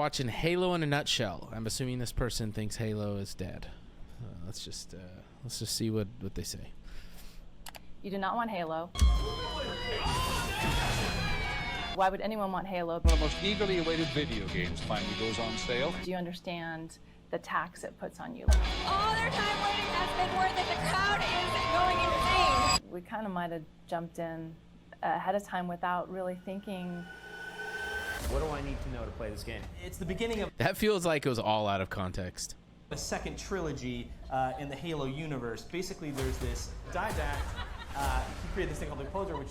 watching Halo in a nutshell. I'm assuming this person thinks Halo is dead. Let's just see what they say. You do not want Halo. Why would anyone want Halo? One of the most eagerly awaited video games finally goes on sale. Do you understand the tax it puts on you? All their time waiting has been worth it. The crowd is going insane. We kind of might have jumped in ahead of time without really thinking. What do I need to know to play this game? It's the beginning of That feels like it was all out of context. a second trilogy in the Halo universe. Basically, there's this Didact. He created this thing called the Opposer, which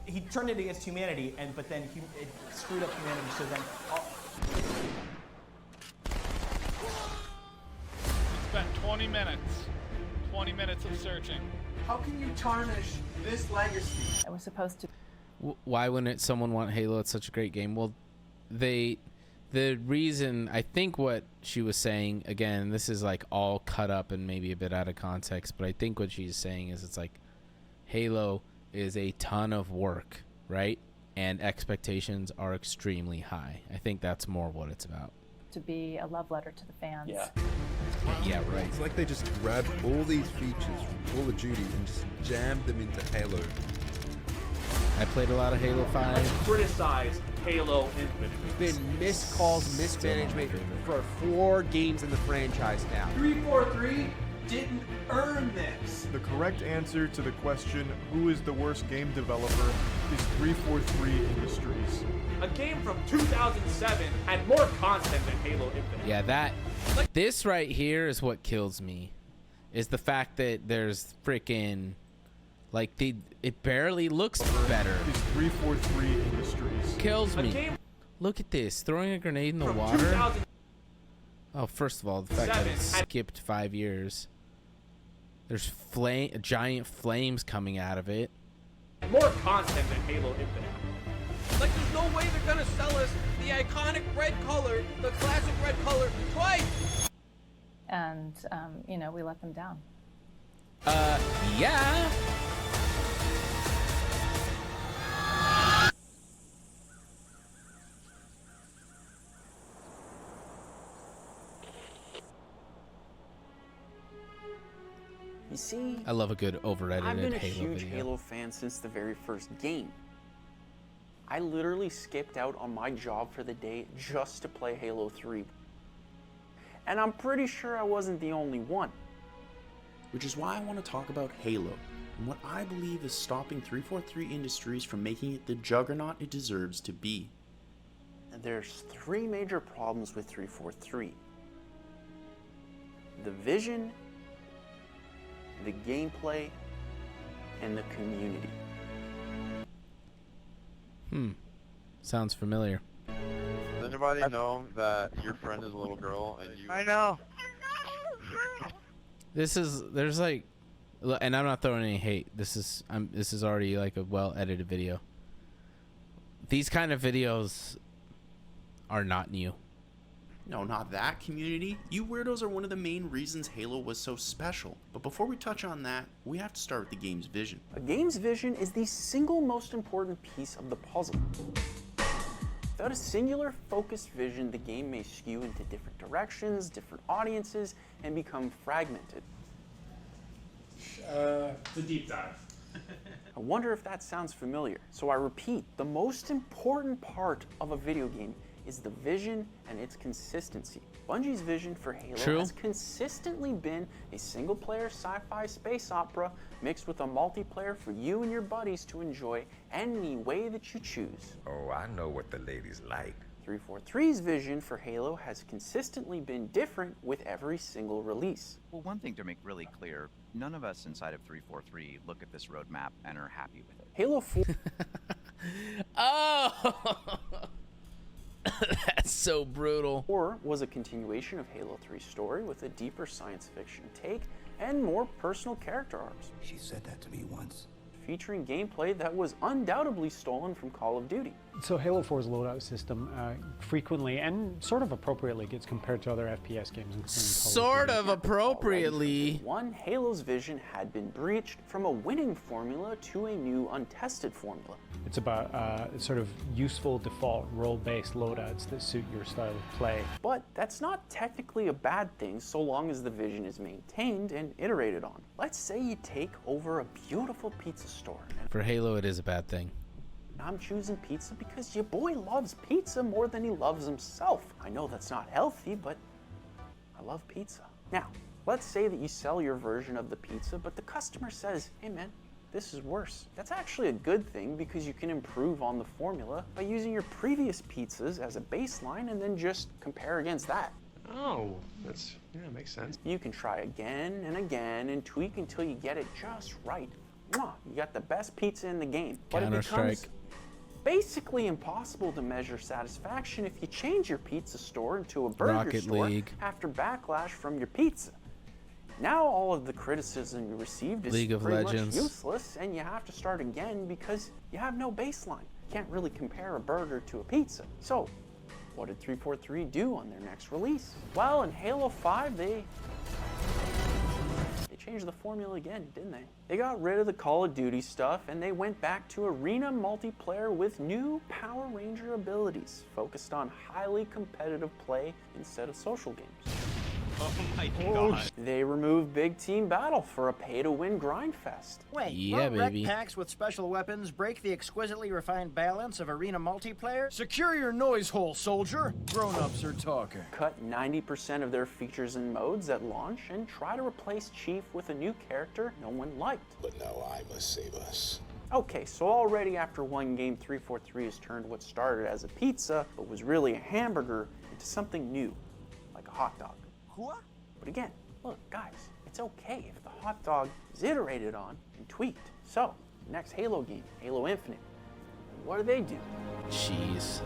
he turned it against humanity, but then it screwed up humanity. So then, We spent 20 minutes of searching. How can you tarnish this legacy? It was supposed to. Why wouldn't someone want Halo? It's such a great game. Well, the reason, I think what she was saying, again, this is like all cut up and maybe a bit out of context, but I think what she's saying is it's like Halo is a ton of work, right? And expectations are extremely high. I think that's more what it's about. To be a love letter to the fans. yeah. Yeah, right. It's like they just grabbed all these features from Call of Duty and just jammed them into Halo. I played a lot of Halo 5. Criticize Halo Infinite. There's been missed calls, mismanagement for 4 games in the franchise now. 343 didn't earn this. The correct answer to the question, who is the worst game developer, is 343 Industries. A game from 2007 had more content than Halo Infinite. Yeah, this right here is what kills me, is the fact that there's freaking, like, it barely looks better. Is 343 Industries. Kills A me. game Look at this, throwing a grenade in the from water. 2007 Oh, first of all, the fact that it skipped 5 years. There's giant flames coming out of it. had more content than Halo Infinite. Like, there's no way they're gonna sell us the iconic red color, the classic red color, twice! And, we let them down. Yeah. You see, I love a good over-edited I've been a Halo huge video. Halo fan since the very first game. I literally skipped out on my job for the day just to play Halo 3. And I'm pretty sure I wasn't the only one. Which is why I want to talk about Halo, and what I believe is stopping 343 Industries from making it the juggernaut it deserves to be. And there's 3 major problems with 343. The vision, the gameplay, and the community. Sounds familiar. Does anybody know that your friend is a little girl and you... I know. There's like, and I'm not throwing any hate. This is already like a well-edited video. These kind of videos are not new. No, not that, community. You weirdos are one of the main reasons Halo was so special. But before we touch on that, we have to start with the game's vision. A game's vision is the single most important piece of the puzzle. Without a singular focused vision, the game may skew into different directions, different audiences, and become fragmented. It's a deep dive. I wonder if that sounds familiar. So I repeat, the most important part of a video game is the vision and its consistency. Bungie's vision for Halo has consistently been a single-player sci-fi space opera mixed with a multiplayer for you and your buddies to enjoy any way that you choose. Oh, I know what the ladies like. 343's vision for Halo has consistently been different with every single release. Well, one thing to make really clear, none of us inside of 343 look at this roadmap and are happy with it. Halo 4... Oh! That's so brutal. 4 was a continuation of Halo 3's story with a deeper science fiction take and more personal character arcs. She said that to me once. Featuring gameplay that was undoubtedly stolen from Call of Duty. So Halo 4's loadout system frequently and sort of appropriately gets compared to other FPS games, including Sort of appropriately. One, Halo's vision had been breached from a winning formula to a new untested formula. It's about sort of useful default role-based loadouts that suit your style of play. But that's not technically a bad thing so long as the vision is maintained and iterated on. Let's say you take over a beautiful pizza store. For Halo, it is a bad thing. I'm choosing pizza because your boy loves pizza more than he loves himself. I know that's not healthy, but I love pizza. Now, let's say that you sell your version of the pizza, but the customer says, hey man, this is worse. That's actually a good thing because you can improve on the formula by using your previous pizzas as a baseline and then just compare against that. Oh, makes sense. You can try again and again and tweak until you get it just right. Mwah, you got the best pizza in the game. But it becomes basically impossible to measure satisfaction if you change your pizza store into a burger store after backlash from your pizza. Now all of the criticism you received is pretty much useless, and you have to start again because you have no baseline. You can't really compare a burger to a pizza. So, what did 343 do on their next release? Well, in Halo 5, they changed the formula again, didn't they? They got rid of the Call of Duty stuff and they went back to arena multiplayer with new Power Ranger abilities, focused on highly competitive play instead of social games. Oh my god. They removed Big Team Battle for a pay-to-win grind fest. Wait, won't wreck packs with special weapons break the exquisitely refined balance of arena multiplayer? Secure your noise hole, soldier. Grown-ups are talking. Cut 90% of their features and modes at launch and try to replace Chief with a new character no one liked. But now I must save us. Okay, so already after one game, 343 has turned what started as a pizza, but was really a hamburger, into something new, like a hot dog. But again, look, guys, it's okay if the hot dog is iterated on and tweaked. So, next Halo game, Halo Infinite, what do? Cheese.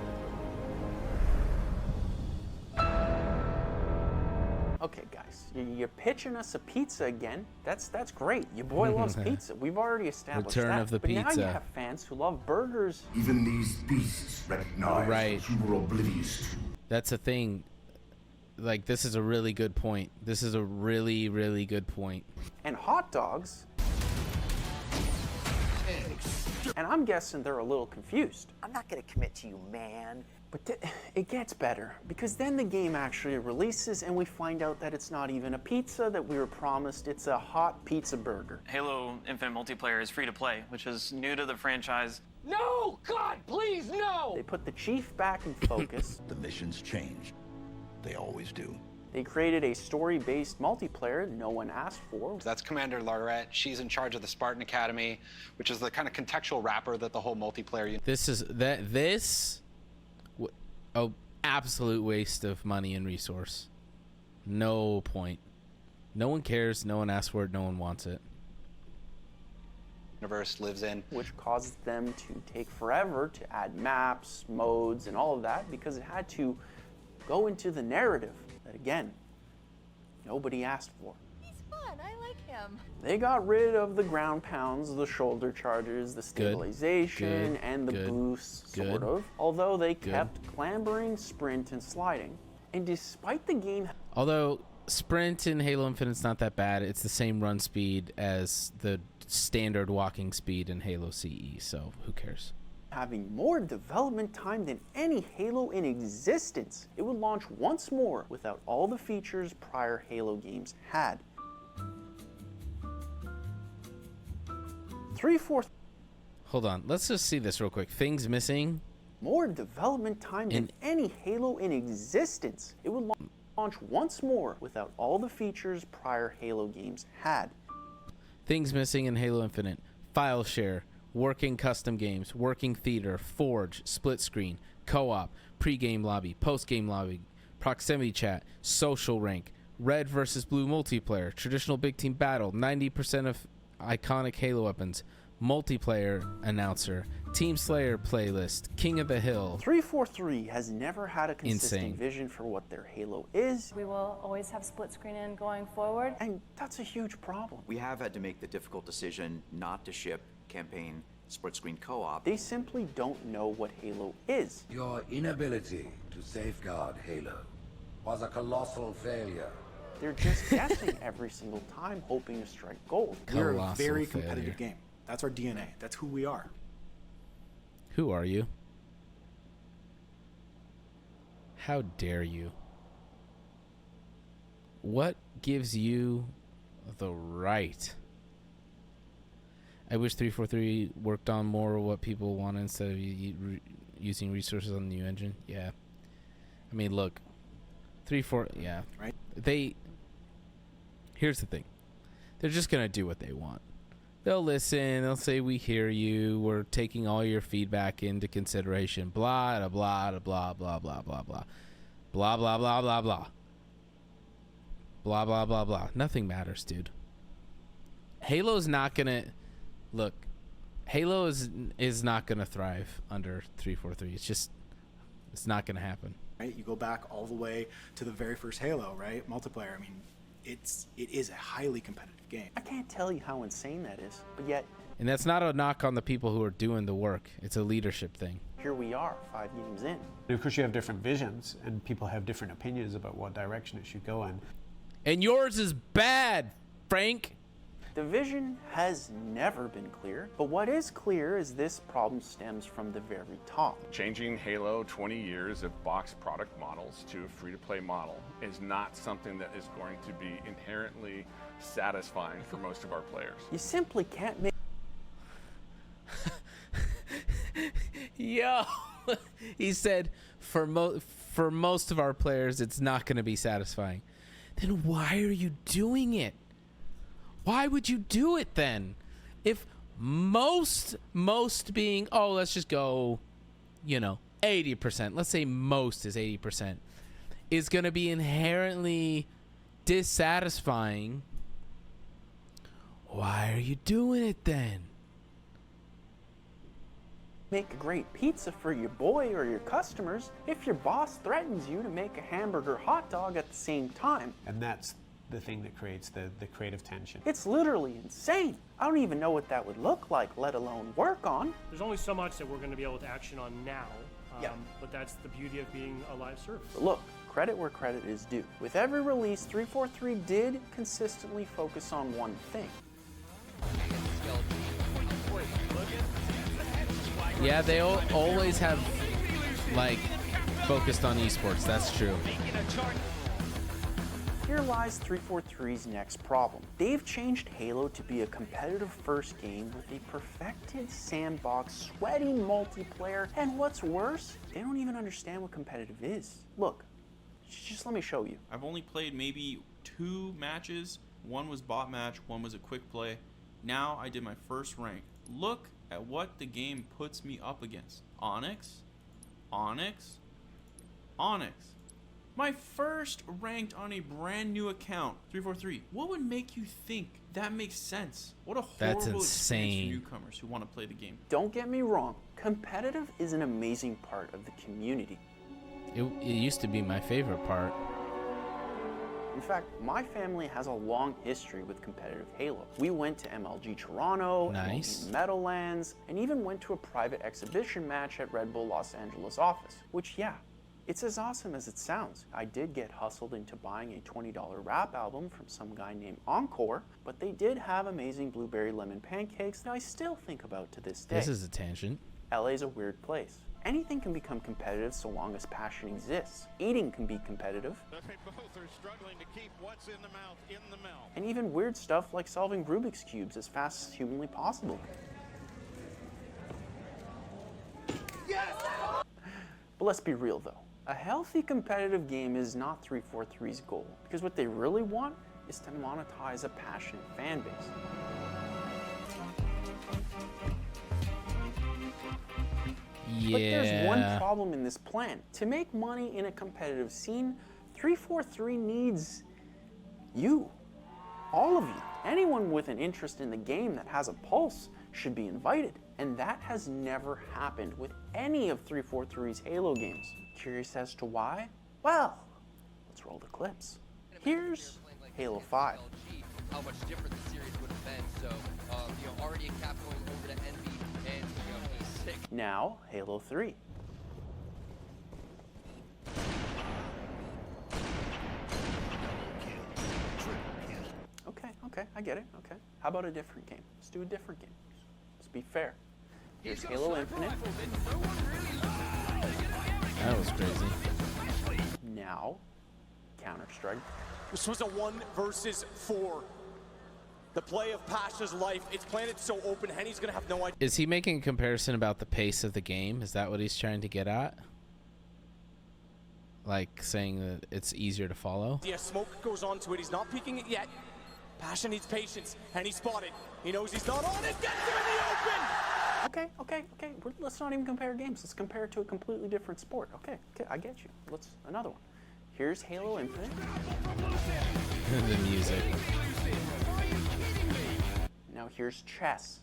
Okay, guys, you're pitching us a pizza again. That's great. Your boy loves pizza. We've already established Return that. of the but pizza. Now you have fans who love burgers. Even these beasts recognize what you were oblivious to. That's the thing. Like, this is a really good point. This is a really, really good point. And hot dogs. And I'm guessing they're a little confused. I'm not gonna commit to you, man. But it gets better, because then the game actually releases and we find out that it's not even a pizza that we were promised, it's a hot pizza burger. Halo Infinite multiplayer is free to play, which is new to the franchise. No! God, please, no! They put the Chief back in focus. The missions changed. They always do. They created a story-based multiplayer no one asked for. That's Commander Lorette. She's in charge of the Spartan Academy, which is the kind of contextual wrapper that the whole multiplayer... Absolute waste of money and resource. No point. No one cares, no one asks for it, no one wants it. Universe lives in. Which caused them to take forever to add maps, modes, and all of that because it had to go into the narrative that, again, nobody asked for. He's fun. I like him. They got rid of the ground pounds, the shoulder charges, the stabilization, and the boosts, sort of. Although they kept clambering, sprint, and sliding. And despite the game... Although sprint in Halo Infinite's not that bad, it's the same run speed as the standard walking speed in Halo CE, so who cares? Having more development time than any Halo in existence, it would launch once more without all the features prior Halo games had. 343. Hold on, let's just see this real quick. Things missing. More development time than any Halo in existence. It would launch once more without all the features prior Halo games had. Things missing in Halo Infinite. File share. Working custom games, working theater, forge, split screen, co-op, pre-game lobby, post-game lobby, proximity chat, social rank, red versus blue multiplayer, traditional big team battle, 90% of iconic Halo weapons, multiplayer announcer, Team Slayer playlist, King of the Hill. 343 has never had a consistent vision for what their Halo is. We will always have split screen in going forward. And that's a huge problem. We have had to make the difficult decision not to ship campaign split screen co-op. They simply don't know what Halo is. Your inability to safeguard Halo was a colossal failure. They're just guessing every single time, hoping to strike gold. We're a very competitive game. That's our DNA. That's who we are. Who are you? How dare you? What gives you the right? I wish 343 worked on more of what people want instead of using resources on the new engine. Yeah. I mean, look. 3-4, yeah. Right. Here's the thing. They're just going to do what they want. They'll listen. They'll say, we hear you. We're taking all your feedback into consideration. Blah, blah, blah, blah, blah, blah, blah, blah. Blah, blah, blah, blah, blah. Blah, blah, blah, blah. Nothing matters, dude. Halo's not going to... Look, Halo is not going to thrive under 343. It's not going to happen. Right? You go back all the way to the very first Halo, right? Multiplayer. I mean, it is a highly competitive game. I can't tell you how insane that is, but yet... And that's not a knock on the people who are doing the work. It's a leadership thing. Here we are, 5 games in. And of course, you have different visions, and people have different opinions about what direction it should go in. And yours is bad, Frank. The vision has never been clear, but what is clear is this problem stems from the very top. Changing Halo 20 years of box product models to a free-to-play model is not something that is going to be inherently satisfying for most of our players. You simply can't make... Yo, he said for most of our players, it's not going to be satisfying. Then why are you doing it? Why would you do it then? If most being, oh, let's just go, 80%. Let's say most is 80%. Is going to be inherently dissatisfying. Why are you doing it then? Make a great pizza for your boy or your customers if your boss threatens you to make a hamburger hot dog at the same time. And that's the thing that creates the creative tension. It's literally insane. I don't even know what that would look like, let alone work on. There's only so much that we're going to be able to action on now, but that's the beauty of being a live service. But look, credit where credit is due. With every release, 343 did consistently focus on one thing. Yeah, they always have, focused on esports. That's true. Here lies 343's next problem. They've changed Halo to be a competitive first game with a perfected sandbox, sweaty multiplayer, and what's worse, they don't even understand what competitive is. Look, just let me show you. I've only played maybe 2 matches. One was bot match, one was a quick play. Now I did my first rank. Look at what the game puts me up against. Onyx, Onyx, Onyx. My first ranked on a brand new account, 343. What would make you think that makes sense? What a horrible experience for newcomers who want to play the game. Don't get me wrong, competitive is an amazing part of the community. It used to be my favorite part. In fact, my family has a long history with competitive Halo. We went to MLG Toronto, nice. MLG Meadowlands, and even went to a private exhibition match at Red Bull Los Angeles office, which, yeah, it's as awesome as it sounds. I did get hustled into buying a $20 rap album from some guy named Encore, but they did have amazing blueberry lemon pancakes that I still think about to this day. This is a tangent. LA's a weird place. Anything can become competitive so long as passion exists. Eating can be competitive. They both are struggling to keep what's in the mouth. And even weird stuff like solving Rubik's Cubes as fast as humanly possible. Yes! But let's be real though. A healthy competitive game is not 343's goal, because what they really want is to monetize a passionate fan base. Yeah. But there's one problem in this plan. To make money in a competitive scene, 343 needs you. All of you. Anyone with an interest in the game that has a pulse should be invited. And that has never happened with any of 343's Halo games. Curious as to why? Well, let's roll the clips. Here's Halo 5. How much different the series would have been. So, already a cap going over to Envy. Now, Halo 3. Okay, I get it. Okay. How about a different game? Let's do a different game. Let's be fair. Here's Halo Infinite. That was crazy. Now, Counter-Strike. This was a 1 versus 4. The play of Pasha's life. It's planted so open, Henny's gonna have no idea. Is he making a comparison about the pace of the game? Is that what he's trying to get at? Like saying that it's easier to follow? Yeah, smoke goes onto it. He's not peeking it yet. Pasha needs patience. Henny spotted. He knows he's not on it. Gets him in the open! Okay. Let's not even compare games. Let's compare it to a completely different sport. Okay, I get you. Let's another one. Here's Halo Infinite. The music. Now here's chess.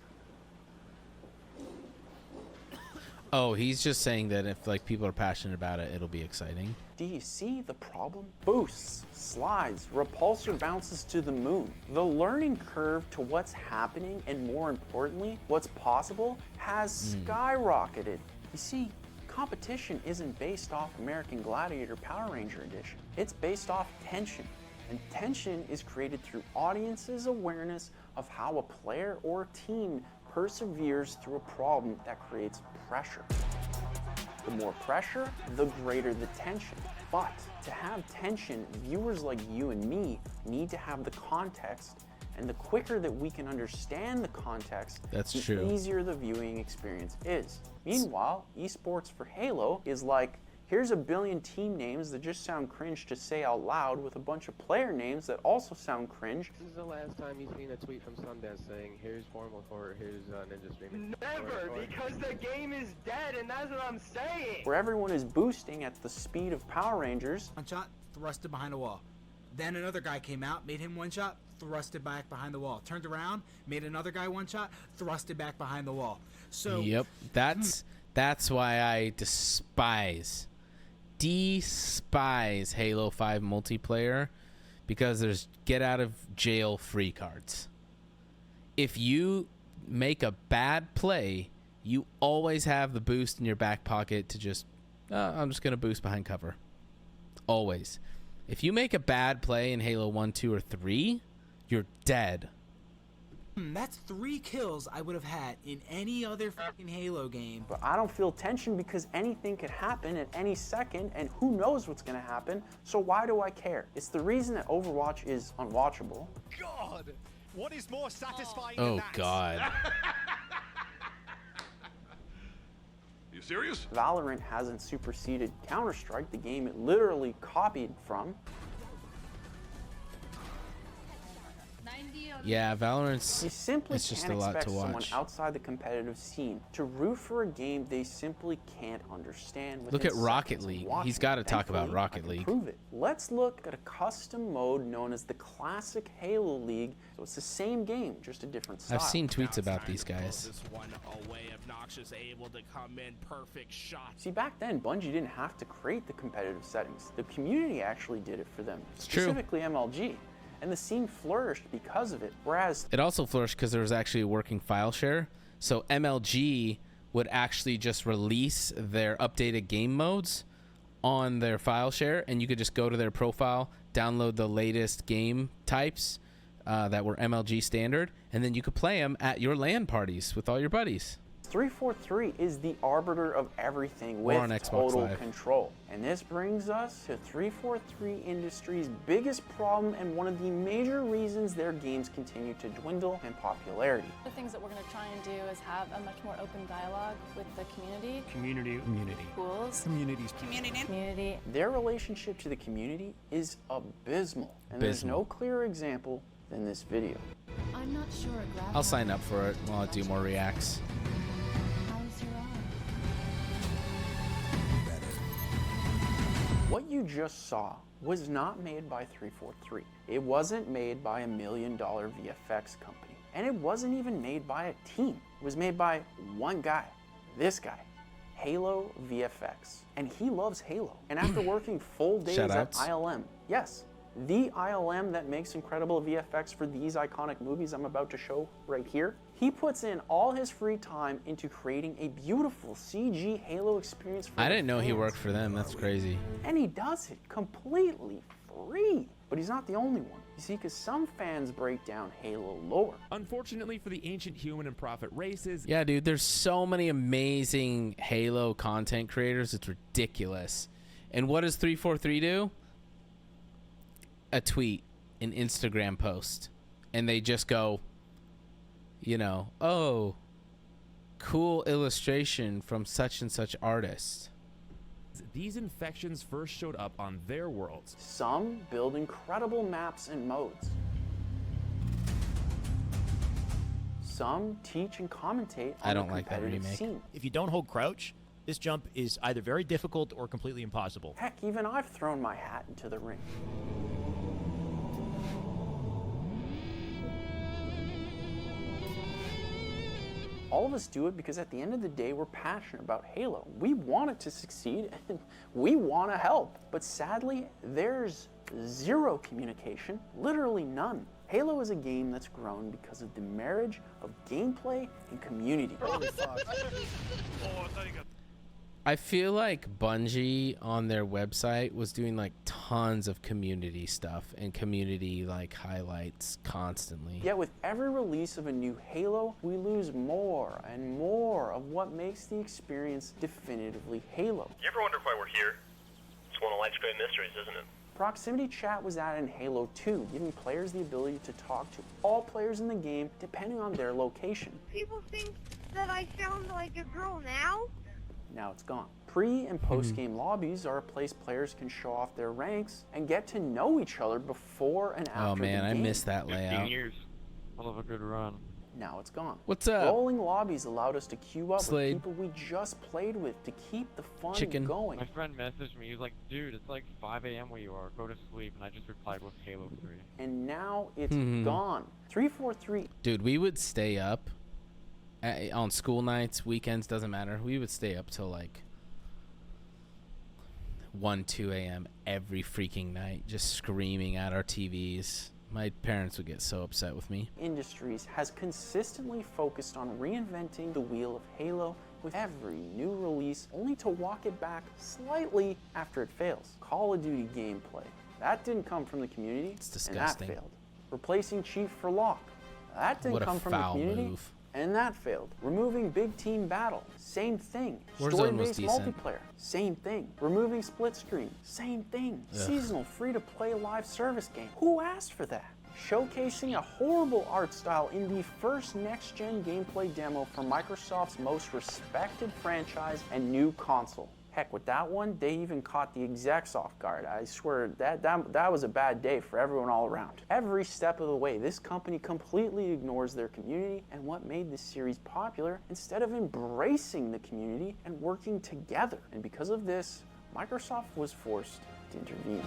Oh, he's just saying that if like people are passionate about it, it'll be exciting. Do you see the problem? Boosts, slides, repulsor bounces to the moon. The learning curve to what's happening and more importantly, what's possible has skyrocketed. You see, competition isn't based off American Gladiator Power Ranger Edition. It's based off tension. And tension is created through audiences' awareness of how a player or team perseveres through a problem that creates pressure. The more pressure, the greater the tension. But to have tension, viewers like you and me need to have the context, and the quicker that we can understand the context, the easier the viewing experience is. Meanwhile, esports for Halo is like, here's a billion team names that just sound cringe to say out loud with a bunch of player names that also sound cringe. This is the last time you've seen a tweet from Sundance saying, here's Formal or here's Ninja Streaming. Never, because the game is dead, and that's what I'm saying. Where everyone is boosting at the speed of Power Rangers. One shot, thrusted behind a wall. Then another guy came out, made him one shot, thrusted back behind the wall. Turned around, made another guy one shot, thrusted back behind the wall. So yep, that's why I despise Halo 5 multiplayer, because there's get out of jail free cards. If you make a bad play, you always have the boost in your back pocket to just I'm just gonna boost behind cover. Always. If you make a bad play in Halo 1, 2, or 3, you're dead. That's 3 kills I would have had in any other fucking Halo game. But I don't feel tension because anything could happen at any second, and who knows what's gonna happen, so why do I care? It's the reason that Overwatch is unwatchable. God, what is more satisfying than than that? God. You serious? Valorant hasn't superseded Counter-Strike, the game it literally copied from. Yeah, Valorant's You simply it's just can't a lot expect to someone watch. outside the competitive scene to root for a game they simply can't understand. Look at within Rocket seconds of League. watching. He's got to talk about Thankfully, Rocket I can League. prove it. Let's look at a custom mode known as the Classic Halo League. So it's the same game, just a different style. I've seen tweets about these guys. This one away, Obnoxious able to come in, perfect shot. See, back then, Bungie didn't have to create the competitive settings. The community actually did it for them, true. specifically MLG. And the scene flourished because of it, whereas It also flourished because there was actually a working file share. So MLG would actually just release their updated game modes on their file share, and you could just go to their profile, download the latest game types that were MLG standard, and then you could play them at your LAN parties with all your buddies. 343 is the arbiter of everything Or on with Xbox total Live. control. And this brings us to 343 Industries' biggest problem and one of the major reasons their games continue to dwindle in popularity. The things that we're going to try and do is have a much more open dialogue with the community. Community. Schools. Communities. Community. Their relationship to the community is abysmal. And there's no clearer example than this video. I'm not sure a I'll sign up for it while I do more reacts. What you just saw was not made by 343. It wasn't made by $1 million VFX company. And it wasn't even made by a team. It was made by one guy, this guy, Halo VFX. And he loves Halo. And after working full days at Shoutouts. ILM, yes, the ILM that makes incredible VFX for these iconic movies I'm about to show right here, He puts in all his free time into creating a beautiful CG Halo experience for I the didn't know he fans. worked for them. That's crazy. And he does it completely free. But he's not the only one. You see, because some fans break down Halo lore. Unfortunately for the ancient human and prophet races, Yeah, dude, there's so many amazing Halo content creators. It's ridiculous. And what does 343 do? A tweet, an Instagram post. And they just go, you know, oh, cool illustration from such and such artist. these infections first showed up on their worlds. Some build incredible maps and modes. Some teach and commentate on the competitive scene. If you don't hold crouch, this jump is either very difficult or completely impossible. Heck, even I've thrown my hat into the ring. All of us do it because at the end of the day, we're passionate about Halo. We want it to succeed and we want to help. But sadly, there's zero communication, literally none. Halo is a game that's grown because of the marriage of gameplay and community. I feel like Bungie on their website was doing like tons of community stuff and community like highlights constantly. Yet with every release of a new Halo, we lose more and more of what makes the experience definitively Halo. You ever wonder why we're here? It's one of life's great mysteries, isn't it? Proximity chat was added in Halo 2, giving players the ability to talk to all players in the game depending on their location. People think that I sound like a girl now? Now it's gone. Pre- and post-game lobbies are a place players can show off their ranks and get to know each other before and after Oh man, the I game. missed that layout. I'll have a good run. Now it's gone. What's up? Rolling lobbies allowed us to queue up Slade. with people we just played with to keep the fun Chicken. going. My friend messaged me, he's like, dude, it's like 5 a.m. where you are, go to sleep, and I just replied with Halo 3. And now it's Mhm. gone. 343. Dude, we would stay up on school nights, weekends, doesn't matter. We would stay up till like 1, 2 a.m. every freaking night, just screaming at our TVs. My parents would get so upset with me. Industries has consistently focused on reinventing the wheel of Halo with every new release, only to walk it back slightly after it fails. Call of Duty gameplay. That didn't come from the community. It's disgusting. And that failed. Replacing Chief for Locke. That didn't What a come from the foul community. move. And that failed. Removing big team battle. Same thing. Warzone was Story-based decent. multiplayer. Same thing. Removing split screen. Same thing. Ugh. Seasonal free-to-play live service game. Who asked for that? Showcasing a horrible art style in the first next-gen gameplay demo for Microsoft's most respected franchise and new console. Heck, with that one, they even caught the execs off guard. I swear, that was a bad day for everyone all around. Every step of the way, this company completely ignores their community and what made this series popular instead of embracing the community and working together. And because of this, Microsoft was forced to intervene.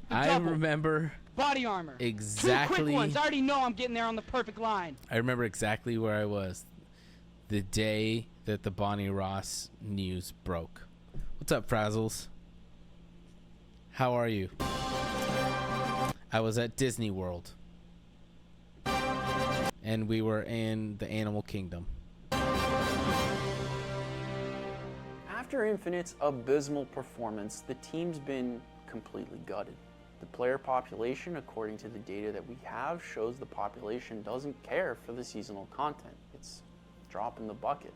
I remember Body armor. exactly. Two quick ones. I already know I'm getting there on the perfect line. I remember exactly where I was the day that the Bonnie Ross news broke. What's up, Frazzles? How are you? I was at Disney World. And we were in the Animal Kingdom. After Infinite's abysmal performance, the team's been completely gutted. The player population, according to the data that we have, shows the population doesn't care for the seasonal content. It's a drop in the bucket.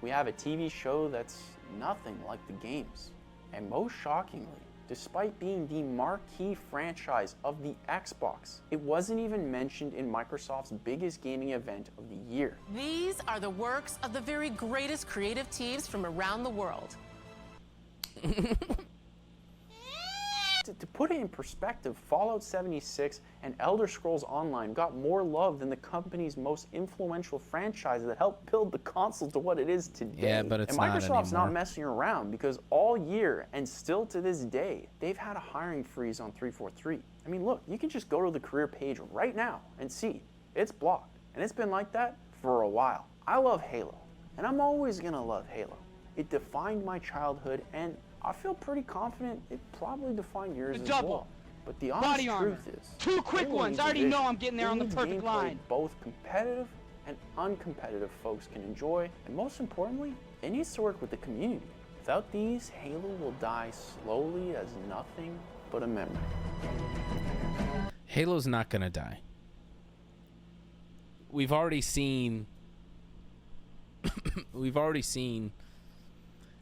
We have a TV show that's nothing like the games. And most shockingly, despite being the marquee franchise of the Xbox, it wasn't even mentioned in Microsoft's biggest gaming event of the year. These are the works of the very greatest creative teams from around the world. To put it in perspective, Fallout 76 and Elder Scrolls Online got more love than the company's most influential franchise that helped build the console to what it is today. Yeah, but it's and not Microsoft's anymore. not messing around because all year and still to this day, they've had a hiring freeze on 343. I mean, look, you can just go to the career page right now and see it's blocked. And it's been like that for a while. I love Halo, and I'm always gonna love Halo. It defined my childhood, and I feel pretty confident it probably defined yours as well. But the honest Body armor. truth is, Two quick Halo ones. needs I a already vision. know I'm getting there It on the needs perfect gameplay line. both competitive and uncompetitive folks can enjoy, and most importantly, it needs to work with the community. Without these, Halo will die slowly as nothing but a memory. Halo's not gonna die. We've already seen.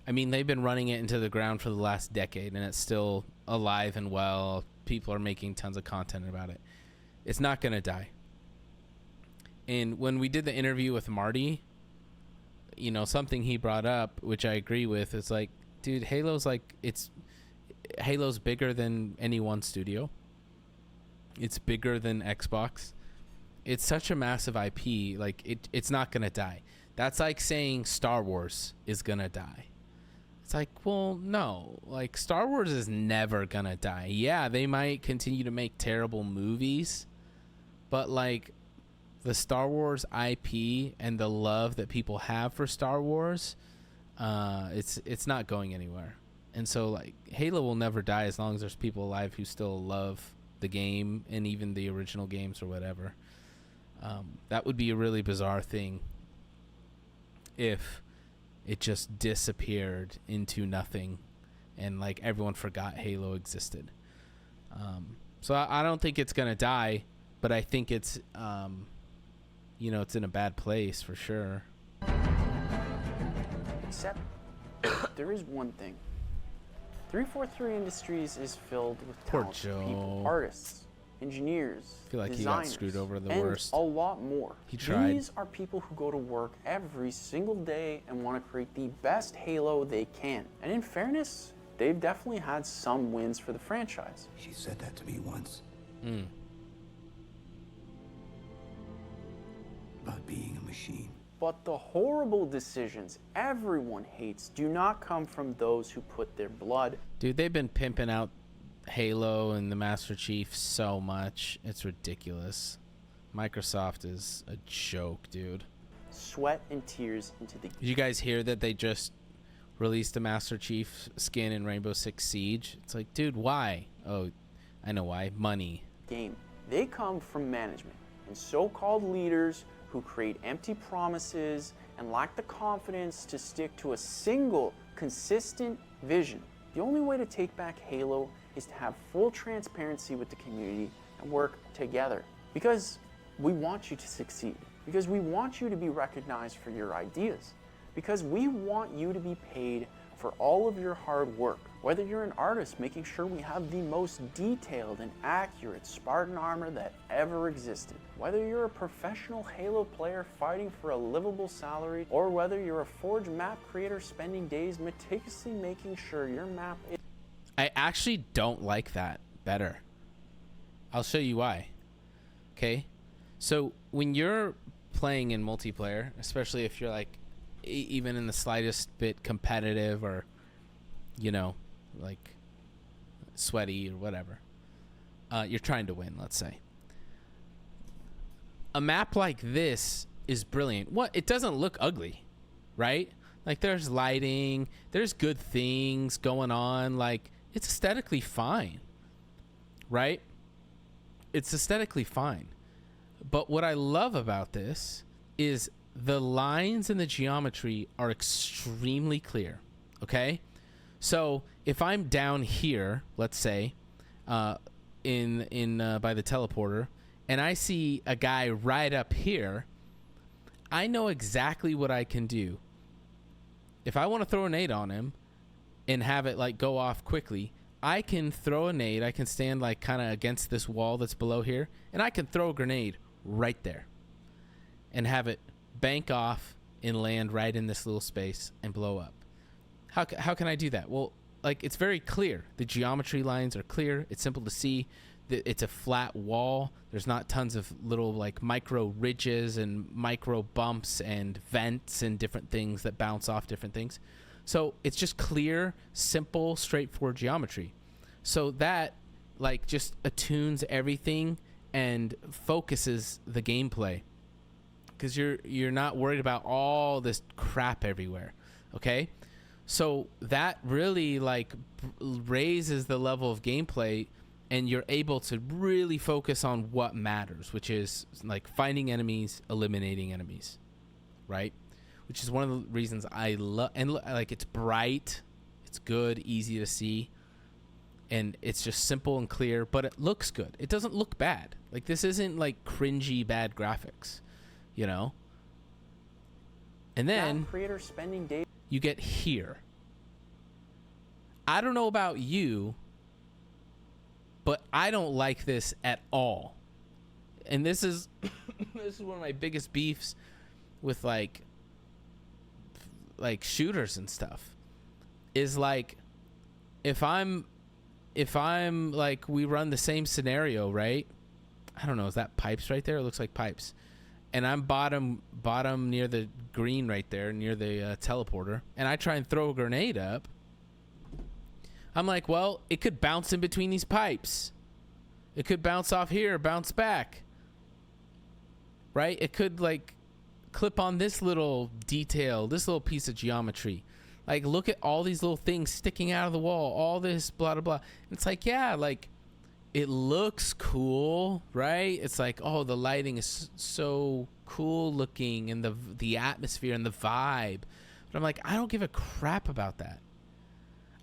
I mean, they've been running it into the ground for the last decade, and it's still alive and well. People are making tons of content about it. It's not gonna die. And when we did the interview with Marty, you know, something he brought up, which I agree with, is like, dude, Halo's bigger than any one studio. It's bigger than Xbox. It's such a massive IP. Like, it's not gonna die. That's like saying Star Wars is gonna die. It's like, well, no. Like, Star Wars is never gonna die. Yeah, they might continue to make terrible movies, but like, the Star Wars IP and the love that people have for Star Wars, it's not going anywhere. And so, like, Halo will never die as long as there's people alive who still love the game and even the original games or whatever. That would be a really bizarre thing if it just disappeared into nothing and like everyone forgot Halo existed. So I don't think it's gonna die, but I think it's you know, it's in a bad place for sure. Except there is one thing. 343 Industries is filled with Poor talented Joe. people, artists, engineers, I feel like designers, he got screwed over the and worst. a lot more. He tried. These are people who go to work every single day and want to create the best Halo they can. And in fairness, they've definitely had some wins for the franchise. She said that to me once. About being a machine. But the horrible decisions everyone hates do not come from those who put their blood. Dude, they've been pimping out Halo and the Master Chief so much. It's ridiculous. Microsoft is a joke, dude. Sweat and tears into the... Did you guys hear that they just released a Master Chief skin in Rainbow Six Siege? It's like, dude, why? Oh, I know why. Money. Game. They come from management and so-called leaders who create empty promises and lack the confidence to stick to a single, consistent vision. The only way to take back Halo is to have full transparency with the community and work together. Because we want you to succeed. Because we want you to be recognized for your ideas. Because we want you to be paid for all of your hard work. Whether you're an artist making sure we have the most detailed and accurate Spartan armor that ever existed. Whether you're a professional Halo player fighting for a livable salary, or whether you're a Forge map creator spending days meticulously making sure your map is... I actually don't like that better. I'll show you why. Okay? So when you're playing in multiplayer, especially if you're like even in the slightest bit competitive or, you know, like sweaty or whatever, you're trying to win, let's say. A map like this is brilliant. What? It doesn't look ugly, right? Like, there's lighting, there's good things going on. Like, it's aesthetically fine, right? It's aesthetically fine. But what I love about this is the lines and the geometry are extremely clear, okay? So if I'm down here, let's say, by the teleporter, and I see a guy right up here, I know exactly what I can do. If I want to throw a nade on him and have it like go off quickly, I can throw a nade. I can stand like kind of against this wall that's below here, and I can throw a grenade right there and have it bank off and land right in this little space and blow up. How can I do that? Well, like, it's very clear. The geometry lines are clear. It's simple to see. It's a flat wall. There's not tons of little like micro ridges and micro bumps and vents and different things that bounce off different things. So it's just clear, simple, straightforward geometry. So that like just attunes everything and focuses the gameplay, because you're not worried about all this crap everywhere. Okay, so that really like raises the level of gameplay and you're able to really focus on what matters, which is like finding enemies, eliminating enemies, right? Which is one of the reasons I love, and like it's bright, it's good, easy to see, and it's just simple and clear, but it looks good. It doesn't look bad. Like this isn't like cringy bad graphics, you know? And then creators spending days. You get here. I don't know about you, but I don't like this at all. And this is this is one of my biggest beefs with like shooters and stuff. Is like if I'm like, we run the same scenario, right? I don't know, is that pipes right there? It looks like pipes. And I'm bottom near the green right there, near the teleporter, and I try and throw a grenade up. I'm like, well, it could bounce in between these pipes. It could bounce off here, bounce back. Right? It could like clip on this little detail, this little piece of geometry. Like, look at all these little things sticking out of the wall, all this blah, blah, blah. It's like, yeah, like, it looks cool, right? It's like, oh, the lighting is so cool looking, and the atmosphere and the vibe. But I'm like, I don't give a crap about that.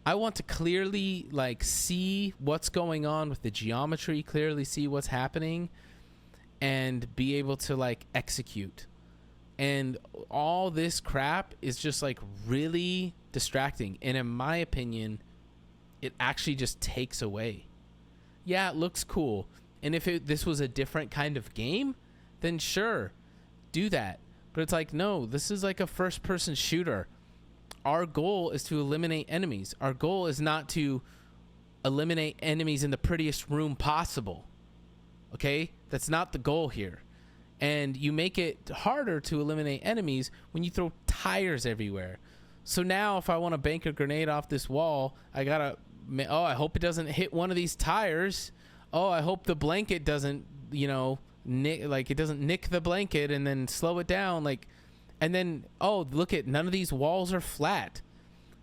I want to clearly like see what's going on with the geometry, clearly see what's happening, and be able to like execute. And all this crap is just like really distracting. And in my opinion, it actually just takes away. Yeah, it looks cool. And if this was a different kind of game, then sure, do that. But it's like, no, this is like a first-person shooter. Our goal is to eliminate enemies. Our goal is not to eliminate enemies in the prettiest room possible. Okay? That's not the goal here. And you make it harder to eliminate enemies when you throw tires everywhere. So now if I want to bank a grenade off this wall, I gotta, oh, I hope it doesn't hit one of these tires. Oh, I hope the blanket doesn't, you know, it doesn't nick the blanket and then slow it down. Like, and then, oh, look at, none of these walls are flat.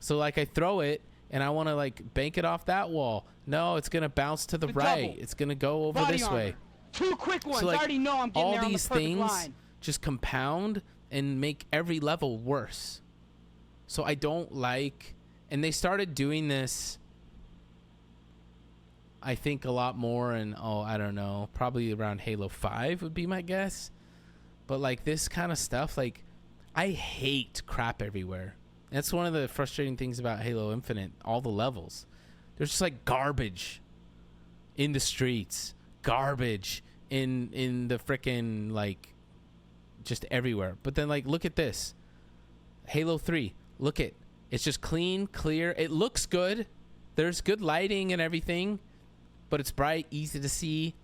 So like I throw it and I want to like bank it off that wall. No, it's going to bounce to the right. It's going to go over Body this armor. way. 2 quick ones. So like, I already know I'm getting all there on the these perfect things line. just compound and make every level worse. So I don't like, and they started doing this, I think, a lot more, and I don't know, probably around Halo 5 would be my guess. But like this kind of stuff, like, I hate crap everywhere. That's one of the frustrating things about Halo Infinite, all the levels. There's just like garbage in the streets, garbage in the frickin' like just everywhere. But then like, look at this. Halo 3, look at, it's just clean, clear. It looks good. There's good lighting and everything, but it's bright, easy to see,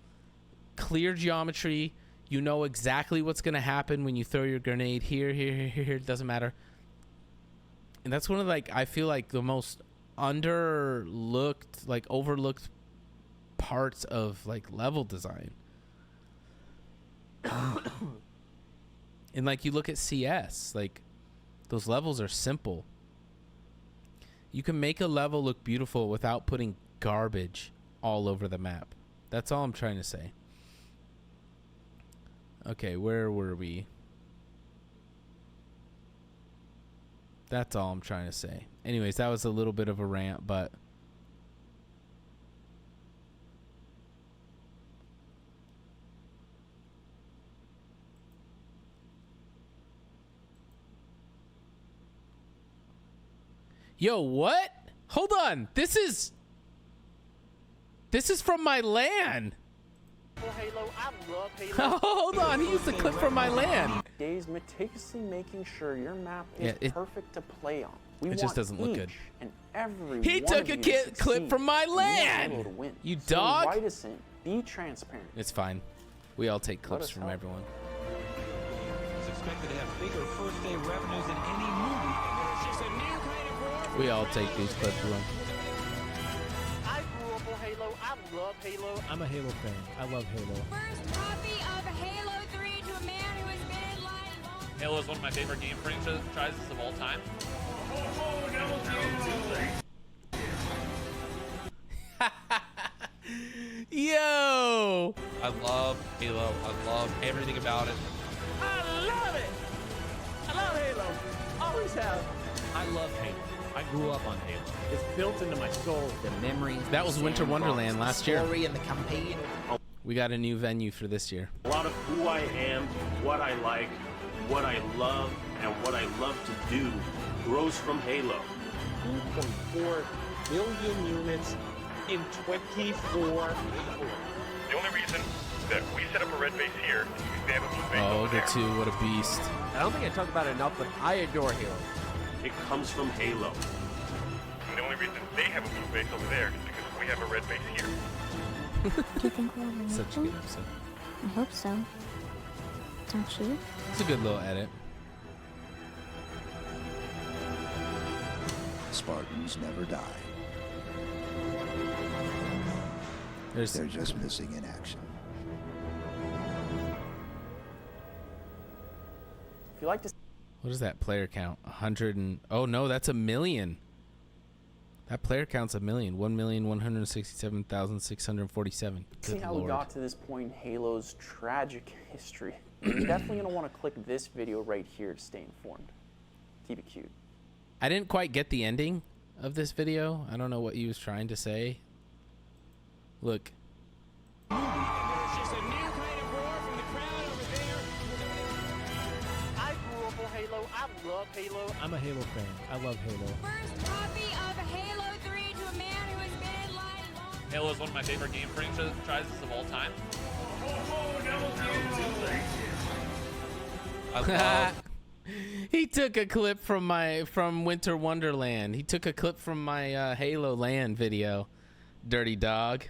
clear geometry. You know exactly what's going to happen when you throw your grenade here, it doesn't matter. And that's one of like, I feel like the most underlooked, like overlooked parts of like level design. And like, you look at CS, like those levels are simple. You can make a level look beautiful without putting garbage all over the map. That's all I'm trying to say. Okay, where were we? That's all I'm trying to say. Anyways, that was a little bit of a rant, but yo, what? Hold on. This is from my LAN. Halo, I love Halo. Hold on, he used a clip from my LAN. Days meticulously making sure your map is perfect to play on. It just doesn't look good. And every he took a clip from my LAN. You dog. So reticent, be transparent. It's fine. We all take clips from everyone. It's expected to have bigger first-day revenues than any movie. There's just a new kind of war. We all take these clips from them. I grew up on Halo. I love Halo. I'm a Halo fan. I love Halo. First copy of Halo 3 to a man who has been in line. Halo is one of my favorite game franchises of all time. I love Halo. I love everything about it. I love it. I love Halo. Always have. I love Halo. I grew up on Halo. It's built into my soul. The memories. That was Winter Wonderland last year. The story and the campaign. We got a new venue for this year. A lot of who I am, what I like, what I love, and what I love to do grows from Halo. 2.4 million units in 24. The only reason that we set up a red base here is because they have a blue base Oh, over the there. two, what a beast. I don't think I talked about it enough, but I adore Halo. It comes from Halo. And the only reason they have a blue base over there is because we have a red base here. Do you think we'll have a Such a mission? good episode. I hope so. Don't you? It's a good little edit. Spartans never die. They're just missing in action. If you like to... What is that player count? 100 and... Oh, no, that's 1,000,000. That player count's 1,000,000. 1,167,647. See Good how Lord. we got to this point in Halo's tragic history. You're definitely going to want to click this video right here to stay informed. Keep it cute. I didn't quite get the ending of this video. I don't know what he was trying to say. Look. There's just a new kind of roar from the crowd over there. I grew up on Halo. I love Halo. I'm a Halo fan. I love Halo. First copy of Halo 3 to a man who has been in line long. Halo is one of my favorite game franchises of all time. I love He took a clip from Winter Wonderland. He took a clip from my Halo Land video. Dirty dog.